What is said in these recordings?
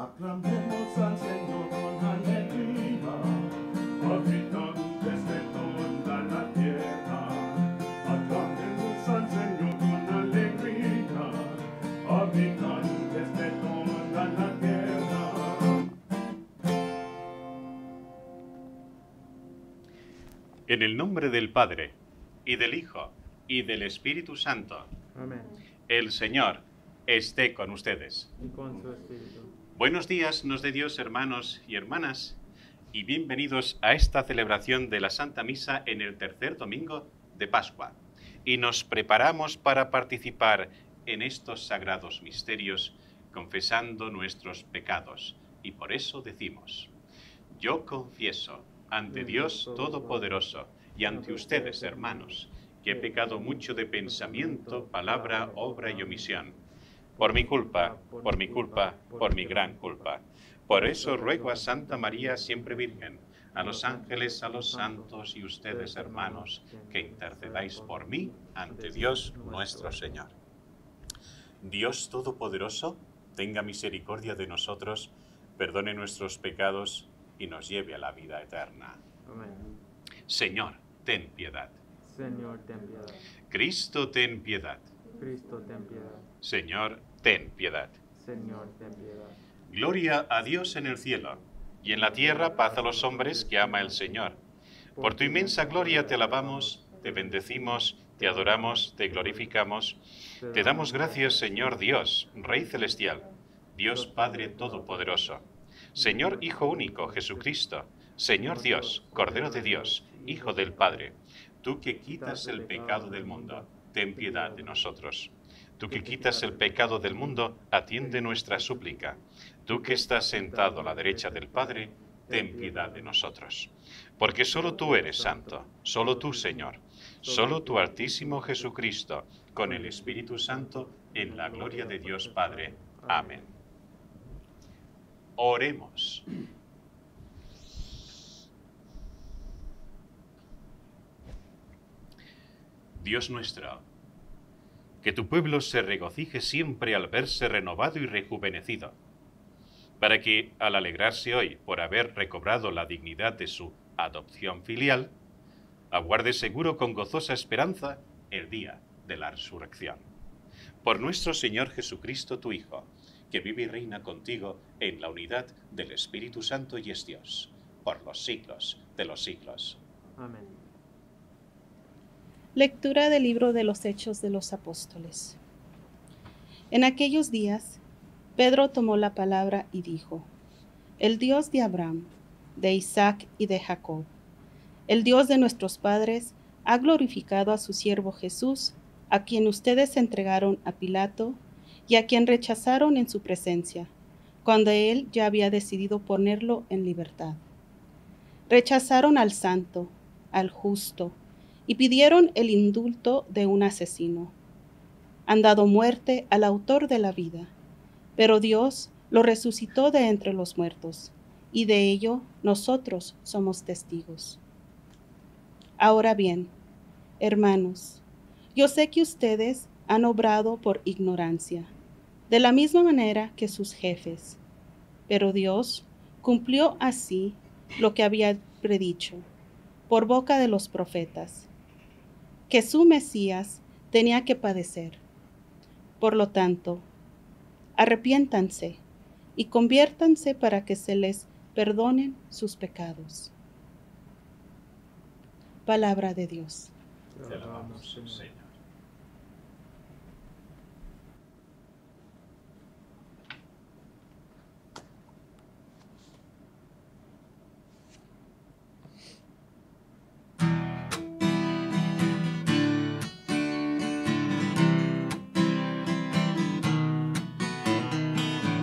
Aclamemos al Señor con alegría, habitantes de toda la tierra. Aclamemos al Señor con alegría, habitantes de toda la tierra. En el nombre del Padre, y del Hijo, y del Espíritu Santo. Amén. El Señor esté con ustedes. Y con su espíritu. Buenos días nos dé Dios, hermanos y hermanas, y bienvenidos a esta celebración de la Santa Misa en el tercer domingo de Pascua. Y nos preparamos para participar en estos sagrados misterios, confesando nuestros pecados. Y por eso decimos: yo confieso ante Dios Todopoderoso y ante ustedes, hermanos, que he pecado mucho de pensamiento, palabra, obra y omisión. Por mi culpa, por mi gran culpa. Por eso ruego a Santa María, siempre Virgen, a los ángeles, a los santos y ustedes, hermanos, que intercedáis por mí ante Dios nuestro Señor. Dios Todopoderoso, tenga misericordia de nosotros, perdone nuestros pecados y nos lleve a la vida eterna. Amén. Señor, ten piedad. Señor, ten piedad. Cristo, ten piedad. Cristo, ten piedad. Señor, ten piedad. Señor, ten piedad. Gloria a Dios en el cielo, y en la tierra paz a los hombres que ama el Señor. Por tu inmensa gloria te alabamos, te bendecimos, te adoramos, te glorificamos. Te damos gracias, Señor Dios, Rey celestial, Dios Padre Todopoderoso, Señor Hijo único, Jesucristo, Señor Dios, Cordero de Dios, Hijo del Padre. Tú que quitas el pecado del mundo, ten piedad de nosotros. Tú que quitas el pecado del mundo, atiende nuestra súplica. Tú que estás sentado a la derecha del Padre, ten piedad de nosotros. Porque solo tú eres santo, solo tú, Señor, solo tu Altísimo Jesucristo, con el Espíritu Santo, en la gloria de Dios Padre. Amén. Oremos. Dios nuestro, que tu pueblo se regocije siempre al verse renovado y rejuvenecido, para que, al alegrarse hoy por haber recobrado la dignidad de su adopción filial, aguarde seguro con gozosa esperanza el día de la resurrección. Por nuestro Señor Jesucristo, tu Hijo, que vive y reina contigo en la unidad del Espíritu Santo y es Dios, por los siglos de los siglos. Amén. Lectura del libro de los Hechos de los Apóstoles. En aquellos días, Pedro tomó la palabra y dijo: el Dios de Abraham, de Isaac y de Jacob, el Dios de nuestros padres, ha glorificado a su siervo Jesús, a quien ustedes entregaron a Pilato y a quien rechazaron en su presencia, cuando él ya había decidido ponerlo en libertad. Rechazaron al santo, al justo, y pidieron el indulto de un asesino. Han dado muerte al autor de la vida, pero Dios lo resucitó de entre los muertos, y de ello nosotros somos testigos. Ahora bien, hermanos, yo sé que ustedes han obrado por ignorancia, de la misma manera que sus jefes, pero Dios cumplió así lo que había predicho, por boca de los profetas, que su Mesías tenía que padecer. Por lo tanto, arrepiéntanse y conviértanse para que se les perdonen sus pecados. Palabra de Dios. Te alabamos, Señor.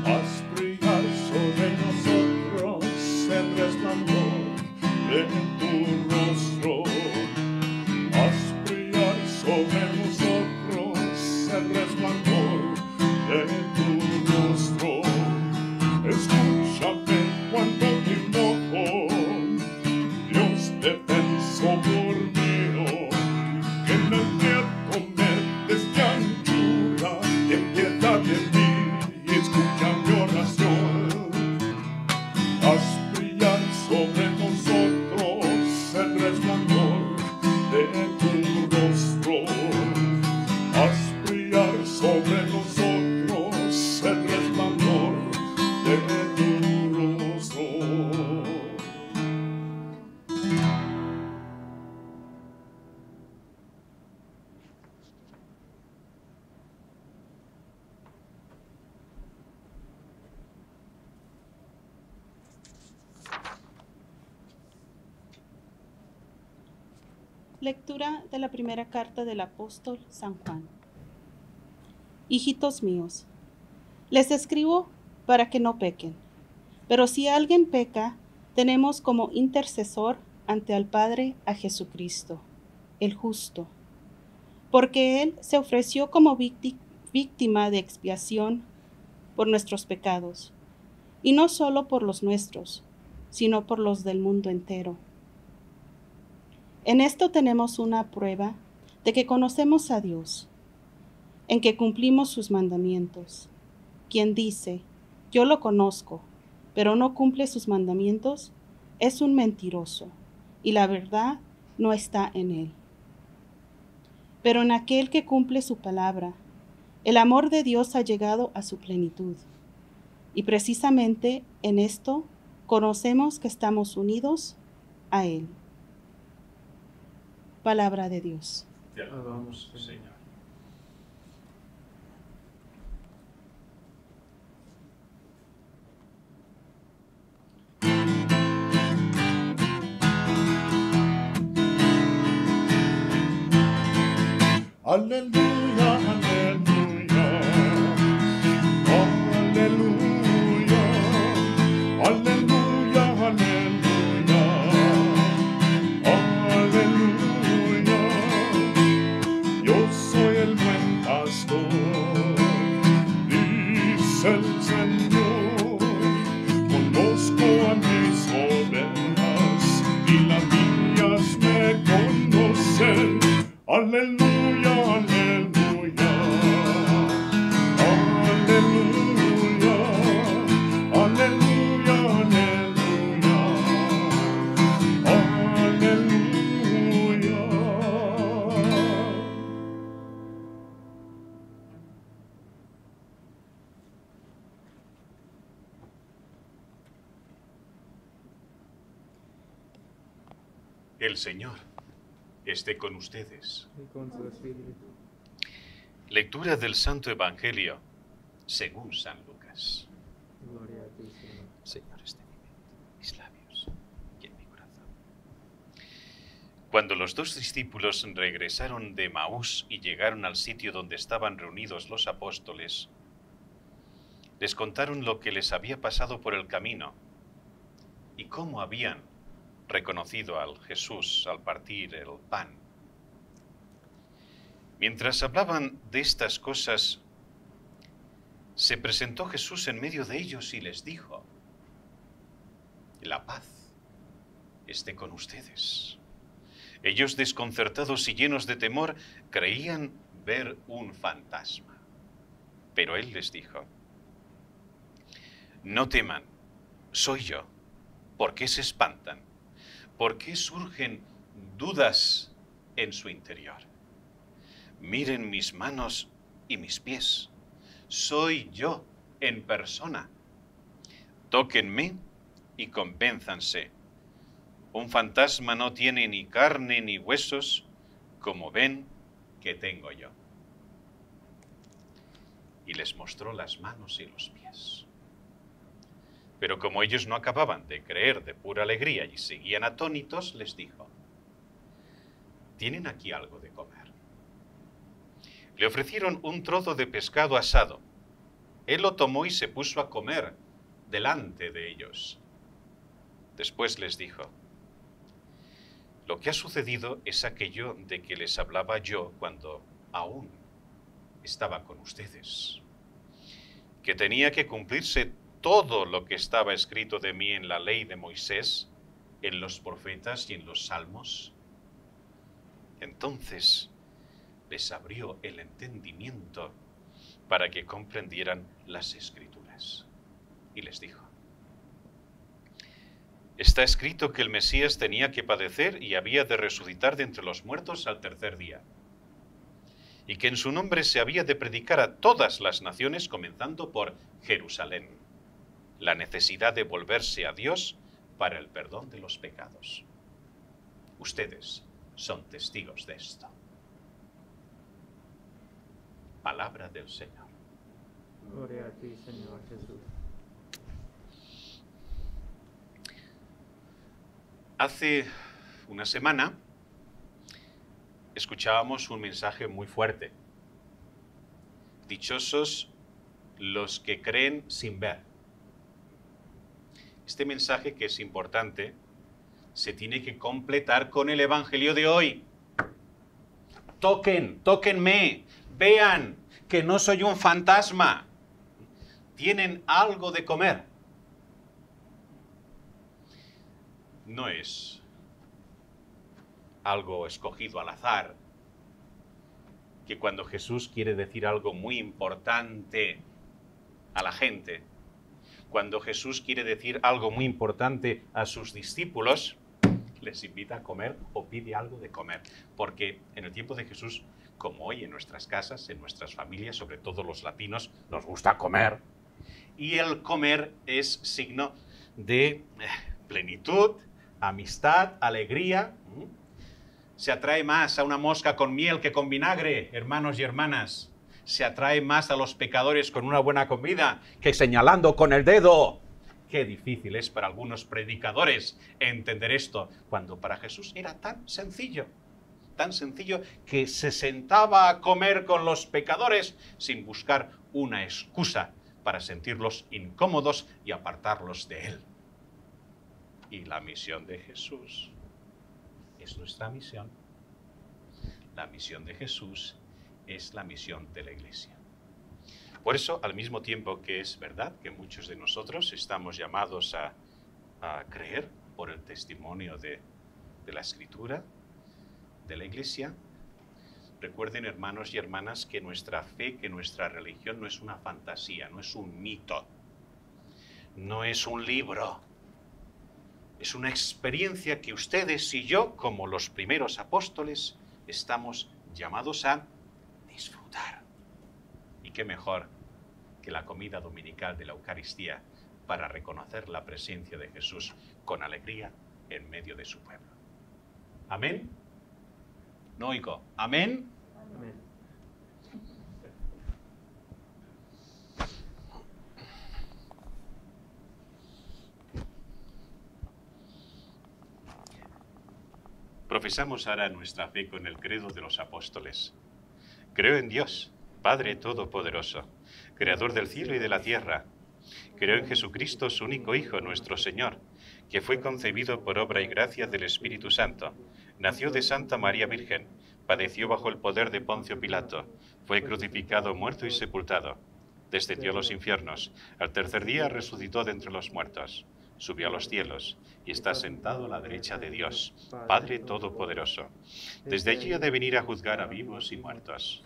Haz brillar sobre nosotros el resplandor de tu rostro. Haz brillar sobre Lectura de la primera carta del apóstol San Juan. Hijitos míos, les escribo para que no pequen, pero si alguien peca, tenemos como intercesor ante el Padre a Jesucristo, el justo, porque Él se ofreció como víctima de expiación por nuestros pecados, y no solo por los nuestros, sino por los del mundo entero. En esto tenemos una prueba de que conocemos a Dios, en que cumplimos sus mandamientos. Quien dice, yo lo conozco, pero no cumple sus mandamientos, es un mentiroso, y la verdad no está en él. Pero en aquel que cumple su palabra, el amor de Dios ha llegado a su plenitud. Y precisamente en esto conocemos que estamos unidos a Él. Palabra de Dios. Te alabamos, Señor. Aleluya, aleluya, aleluya, aleluya, aleluya, aleluya. Yo soy el buen pastor, dice el Señor. Conozco a mis ovejas y las mías me conocen. Aleluya, aleluya, aleluya, aleluya, aleluya, aleluya. El Señor esté con ustedes. Y con su espíritu. Lectura del Santo Evangelio según San Lucas. Gloria a ti, Señor. Señor, esté en mis labios y en mi corazón. Cuando los dos discípulos regresaron de Maús y llegaron al sitio donde estaban reunidos los apóstoles, les contaron lo que les había pasado por el camino y cómo habían reconocido al Jesús al partir el pan. Mientras hablaban de estas cosas, se presentó Jesús en medio de ellos y les dijo: la paz esté con ustedes. Ellos, desconcertados y llenos de temor, creían ver un fantasma. Pero él les dijo: no teman, soy yo. ¿Por qué se espantan? ¿Por qué surgen dudas en su interior? Miren mis manos y mis pies. Soy yo en persona. Tóquenme y convénzanse. Un fantasma no tiene ni carne ni huesos, como ven que tengo yo. Y les mostró las manos y los pies. Pero como ellos no acababan de creer de pura alegría y seguían atónitos, les dijo: ¿tienen aquí algo de comer? Le ofrecieron un trozo de pescado asado. Él lo tomó y se puso a comer delante de ellos. Después les dijo: lo que ha sucedido es aquello de que les hablaba yo cuando aún estaba con ustedes, que tenía que cumplirse todo lo que estaba escrito de mí en la ley de Moisés, en los profetas y en los salmos. Entonces les abrió el entendimiento para que comprendieran las escrituras. Y les dijo: está escrito que el Mesías tenía que padecer y había de resucitar de entre los muertos al tercer día, y que en su nombre se había de predicar a todas las naciones, comenzando por Jerusalén, la necesidad de volverse a Dios para el perdón de los pecados. Ustedes son testigos de esto. Palabra del Señor. Gloria a ti, Señor Jesús. Hace una semana escuchábamos un mensaje muy fuerte. Dichosos los que creen sin ver. Este mensaje, que es importante, se tiene que completar con el Evangelio de hoy. Tóquenme, vean que no soy un fantasma. Tienen algo de comer. No es algo escogido al azar, que cuando Jesús quiere decir algo muy importante a la gente, cuando Jesús quiere decir algo muy importante a sus discípulos, les invita a comer o pide algo de comer. Porque en el tiempo de Jesús, como hoy en nuestras casas, en nuestras familias, sobre todo los latinos, nos gusta comer. Y el comer es signo de plenitud, amistad, alegría. Se atrae más a una mosca con miel que con vinagre, hermanos y hermanas. Se atrae más a los pecadores con una buena comida que señalando con el dedo. Qué difícil es para algunos predicadores entender esto, cuando para Jesús era tan sencillo que se sentaba a comer con los pecadores sin buscar una excusa para sentirlos incómodos y apartarlos de él. Y la misión de Jesús es nuestra misión. La misión de Jesús es la misión de la Iglesia. Por eso, al mismo tiempo que es verdad que muchos de nosotros estamos llamados a creer por el testimonio de la Escritura, de la Iglesia, recuerden, hermanos y hermanas, que nuestra fe, que nuestra religión no es una fantasía, no es un mito, no es un libro. Es una experiencia que ustedes y yo, como los primeros apóstoles, estamos llamados a disfrutar. Y qué mejor que la comida dominical de la Eucaristía para reconocer la presencia de Jesús con alegría en medio de su pueblo. ¿Amén? No oigo. ¿Amén? Amén. Profesamos ahora nuestra fe con el credo de los apóstoles. Creo en Dios, Padre Todopoderoso, Creador del cielo y de la tierra. Creo en Jesucristo, su único Hijo, nuestro Señor, que fue concebido por obra y gracia del Espíritu Santo. Nació de Santa María Virgen, padeció bajo el poder de Poncio Pilato, fue crucificado, muerto y sepultado. Descendió a los infiernos, al tercer día resucitó de entre los muertos. Subió a los cielos y está sentado a la derecha de Dios, Padre Todopoderoso. Desde allí ha de venir a juzgar a vivos y muertos.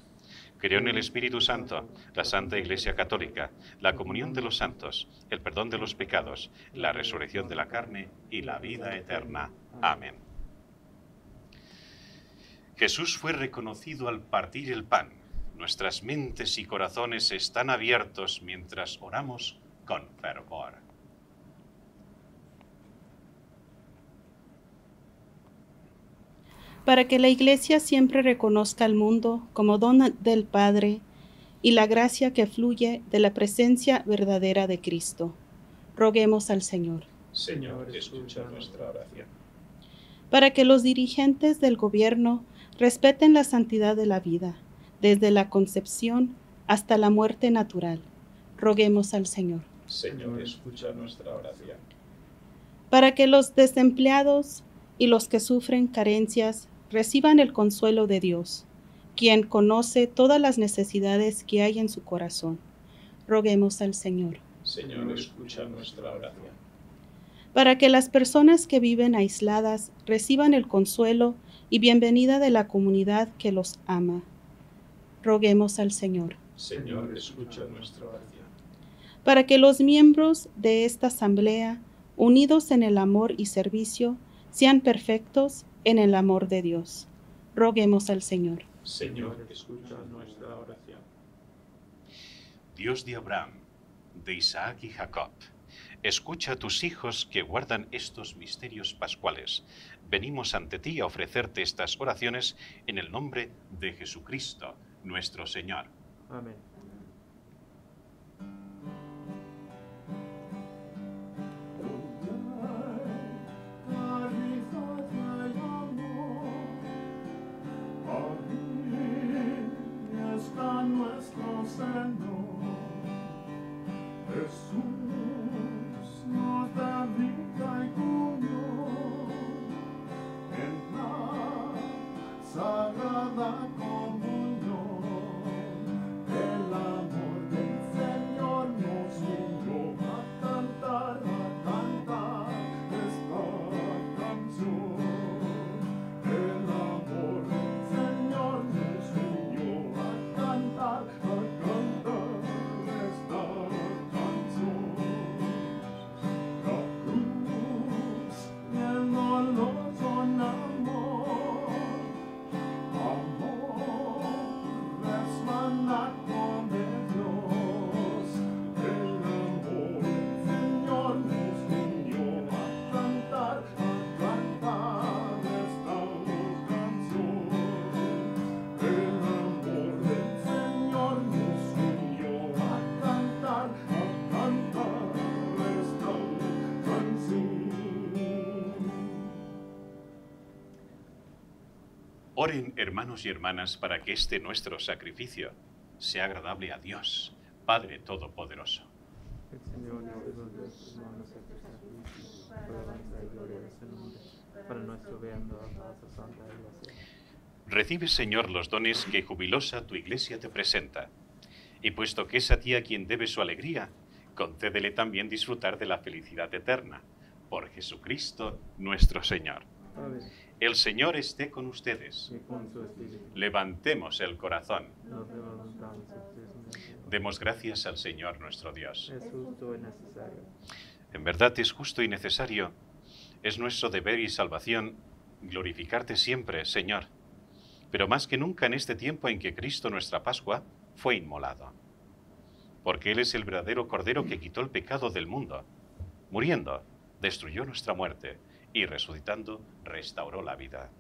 Creo en el Espíritu Santo, la Santa Iglesia Católica, la comunión de los santos, el perdón de los pecados, la resurrección de la carne y la vida eterna. Amén. Jesús fue reconocido al partir el pan. Nuestras mentes y corazones están abiertos mientras oramos con fervor. Para que la Iglesia siempre reconozca al mundo como don del Padre y la gracia que fluye de la presencia verdadera de Cristo. Roguemos al Señor. Señor, escucha nuestra oración. Para que los dirigentes del gobierno respeten la santidad de la vida, desde la concepción hasta la muerte natural. Roguemos al Señor. Señor, escucha nuestra oración. Para que los desempleados y los que sufren carencias reciban el consuelo de Dios, quien conoce todas las necesidades que hay en su corazón. Roguemos al Señor. Señor, escucha nuestra oración. Para que las personas que viven aisladas reciban el consuelo y bienvenida de la comunidad que los ama. Roguemos al Señor. Señor, escucha nuestra oración. Para que los miembros de esta asamblea, unidos en el amor y servicio, sean perfectos en el amor de Dios. Roguemos al Señor. Señor, escucha nuestra oración. Dios de Abraham, de Isaac y Jacob, escucha a tus hijos que guardan estos misterios pascuales. Venimos ante ti a ofrecerte estas oraciones en el nombre de Jesucristo, nuestro Señor. Amén. Caridad y amor, Oren, hermanos y hermanas, para que este nuestro sacrificio sea agradable a Dios, Padre Todopoderoso. El Señor nos devuelve sus manos a tu sacrificio, para alabanza y gloria de su nombre, para nuestro bien, a su santa iglesia. Recibe, Señor, los dones que jubilosa tu iglesia te presenta. Y puesto que es a ti a quien debe su alegría, concédele también disfrutar de la felicidad eterna. Por Jesucristo nuestro Señor. Amén. El Señor esté con ustedes. Y con su espíritu, Levantemos el corazón. nos levantamos a tu Señor. Demos gracias al Señor nuestro Dios. Es justo y necesario. En verdad es justo y necesario. Es nuestro deber y salvación glorificarte siempre, Señor. Pero más que nunca en este tiempo en que Cristo, nuestra Pascua, fue inmolado. Porque Él es el verdadero Cordero que quitó el pecado del mundo. Muriendo, destruyó nuestra muerte y resucitando, restauró la vida.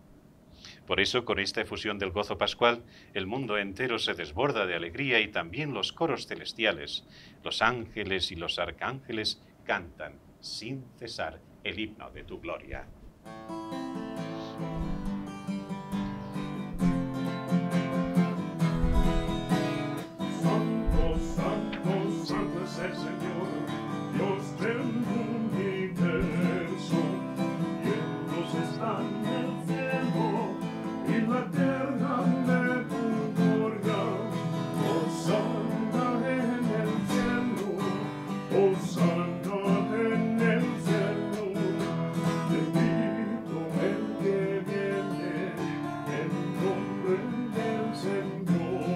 Por eso, con esta efusión del gozo pascual, el mundo entero se desborda de alegría y también los coros celestiales, los ángeles y los arcángeles cantan sin cesar el himno de tu gloria. Santo, santo, santo es el Señor, Dios del universo. Cielos están en el cielo y la tierra de tu gloria. Hosanna en el cielo, hosanna en el cielo. Bendito el que viene en nombre del Señor.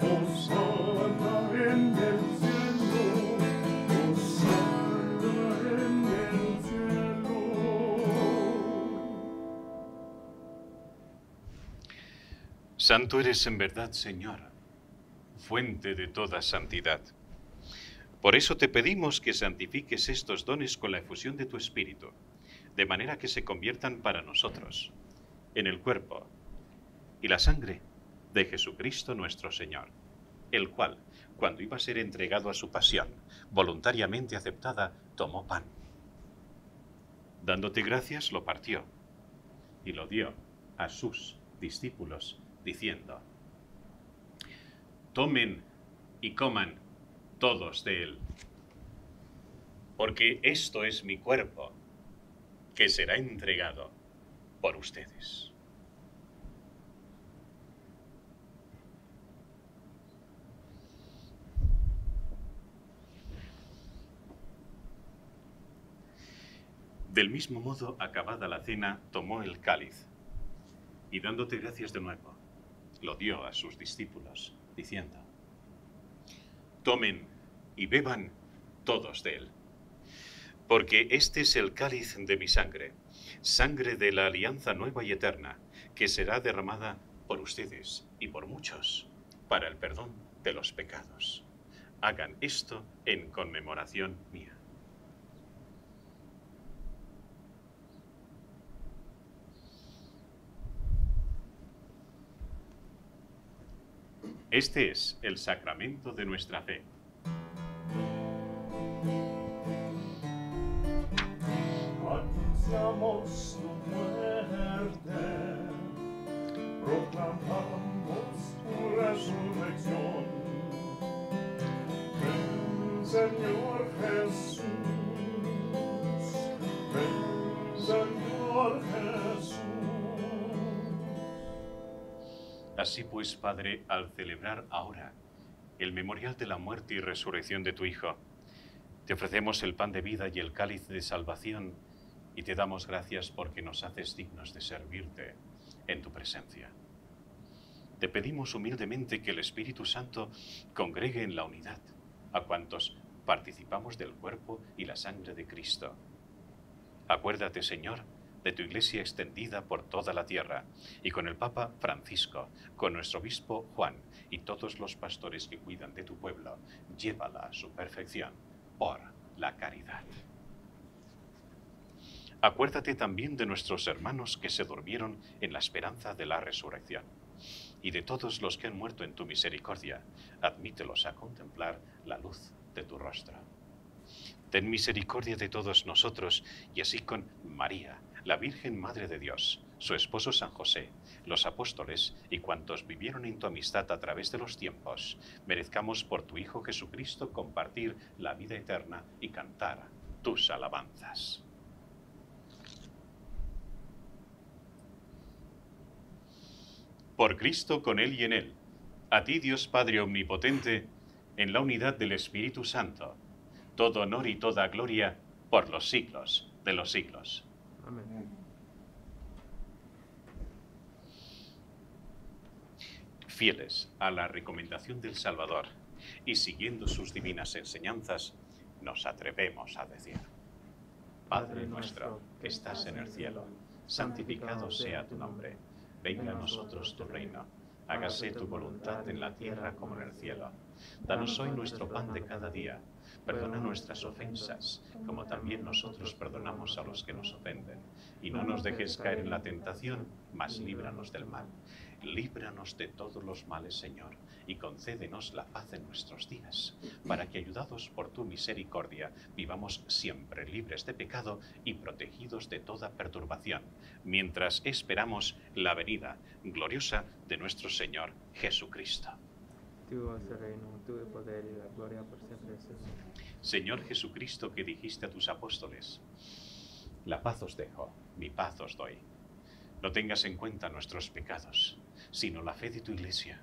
Hosanna en el cielo, hosanna en el cielo. Santo eres en verdad, Señor, fuente de toda santidad. Por eso te pedimos que santifiques estos dones con la efusión de tu Espíritu, de manera que se conviertan para nosotros en el cuerpo y la sangre de Jesucristo nuestro Señor, el cual, cuando iba a ser entregado a su pasión, voluntariamente aceptada, tomó pan. Dándote gracias, lo partió y lo dio a sus discípulos, diciendo: tomen y coman todos de él, porque esto es mi cuerpo, que será entregado por ustedes. Del mismo modo, acabada la cena, tomó el cáliz, y dándote gracias de nuevo, lo dio a sus discípulos, diciendo: tomen y beban todos de él, porque este es el cáliz de mi sangre, sangre de la alianza nueva y eterna, que será derramada por ustedes y por muchos, para el perdón de los pecados. Hagan esto en conmemoración mía. Este es el sacramento de nuestra fe. Anunciamos tu muerte, proclamamos tu resurrección. Ven, Señor Jesús, ven, Señor Jesús. Así pues, Padre, al celebrar ahora el memorial de la muerte y resurrección de tu Hijo, te ofrecemos el pan de vida y el cáliz de salvación y te damos gracias porque nos haces dignos de servirte en tu presencia. Te pedimos humildemente que el Espíritu Santo congregue en la unidad a cuantos participamos del cuerpo y la sangre de Cristo. Acuérdate, Señor, de tu Iglesia extendida por toda la tierra, y con el Papa Francisco, con nuestro obispo Juan y todos los pastores que cuidan de tu pueblo, llévala a su perfección por la caridad. Acuérdate también de nuestros hermanos que se durmieron en la esperanza de la resurrección, y de todos los que han muerto en tu misericordia, admítelos a contemplar la luz de tu rostro. Ten misericordia de todos nosotros, y así con María, la Virgen Madre de Dios, su esposo San José, los apóstoles y cuantos vivieron en tu amistad a través de los tiempos, merezcamos por tu Hijo Jesucristo compartir la vida eterna y cantar tus alabanzas. Por Cristo, con Él y en Él, a ti Dios Padre Omnipotente, en la unidad del Espíritu Santo, todo honor y toda gloria por los siglos de los siglos. Amén. Fieles a la recomendación del Salvador y siguiendo sus divinas enseñanzas, nos atrevemos a decir: Padre nuestro que estás en el cielo, santificado sea tu nombre. Venga a nosotros tu reino. Hágase tu voluntad en la tierra como en el cielo. Danos hoy nuestro pan de cada día. Perdona nuestras ofensas, como también nosotros perdonamos a los que nos ofenden. Y no nos dejes caer en la tentación, mas líbranos del mal. Líbranos de todos los males, Señor, y concédenos la paz en nuestros días, para que, ayudados por tu misericordia, vivamos siempre libres de pecado y protegidos de toda perturbación, mientras esperamos la venida gloriosa de nuestro Señor Jesucristo. Tuyo es el reino, tuyo el poder y la gloria por siempre, Señor. Señor Jesucristo, que dijiste a tus apóstoles: la paz os dejo, mi paz os doy. No tengas en cuenta nuestros pecados, sino la fe de tu Iglesia.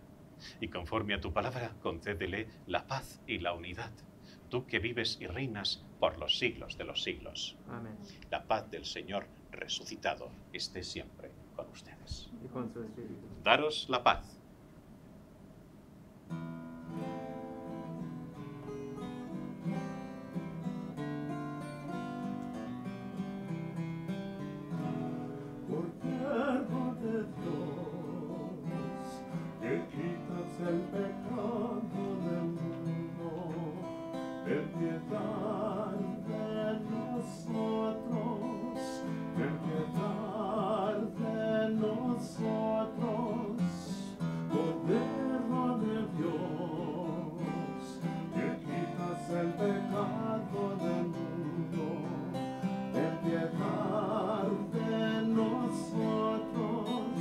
Y conforme a tu palabra, concédele la paz y la unidad. Tú que vives y reinas por los siglos de los siglos. Amén. La paz del Señor resucitado esté siempre con ustedes. Y con su espíritu. Daros la paz. Cordero de Dios, que quitas el pecado del mundo, ten piedad de nosotros, ten piedad de nosotros. Cordero de Dios, que quitas el pecado del mundo, ten piedad de nosotros,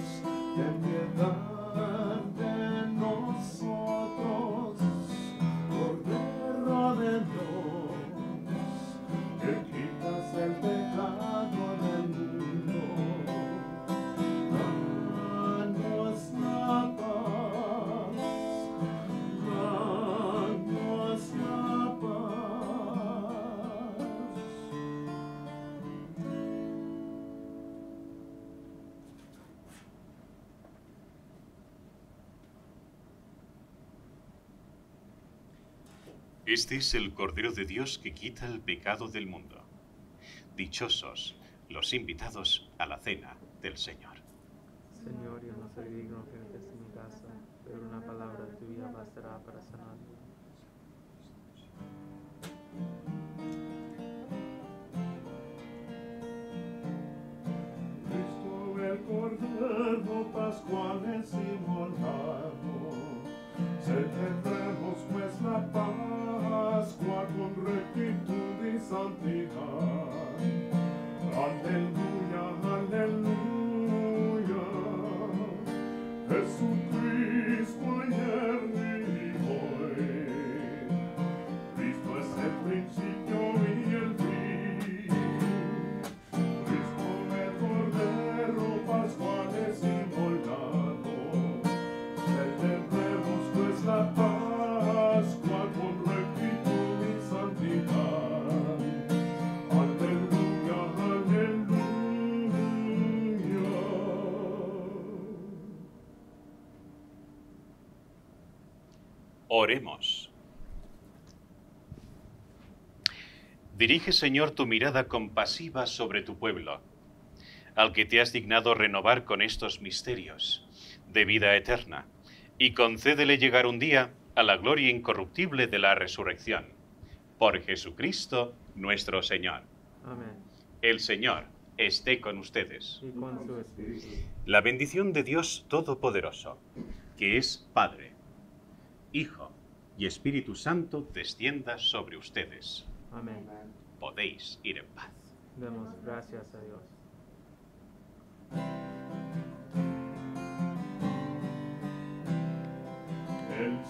ten piedad de nosotros. Cordero de Dios, que quitas el pecado del mundo, danos la paz, danos la paz. Este es el Cordero de Dios que quita el pecado del mundo. Dichosos los invitados a la cena del Señor. Señor, yo no soy digno que entres en mi casa, pero una palabra tuya bastará para sanarme. Cristo el Cordero Pascual es inmolado, celebremos pues la Pascua con rectitud y santidad. Aleluya, aleluya, Jesucristo ayer y hoy. Cristo es el principio y el fin. Cristo el Cordero Pascual es inmolado. Celebremos pues la Pascua con rectitud y santidad. Aleluya, aleluya. Oremos. Dirige, Señor, tu mirada compasiva sobre tu pueblo, al que te has dignado renovar con estos misterios de vida eterna, y concédele llegar un día a la gloria incorruptible de la resurrección. Por Jesucristo nuestro Señor. Amén. El Señor esté con ustedes. Y con su espíritu. La bendición de Dios Todopoderoso, que es Padre, Hijo y Espíritu Santo, descienda sobre ustedes. Amén. Podéis ir en paz. Demos gracias a Dios.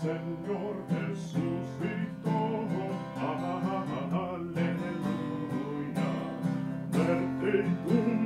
Señor resucitó, aleluya. Muerte y tumba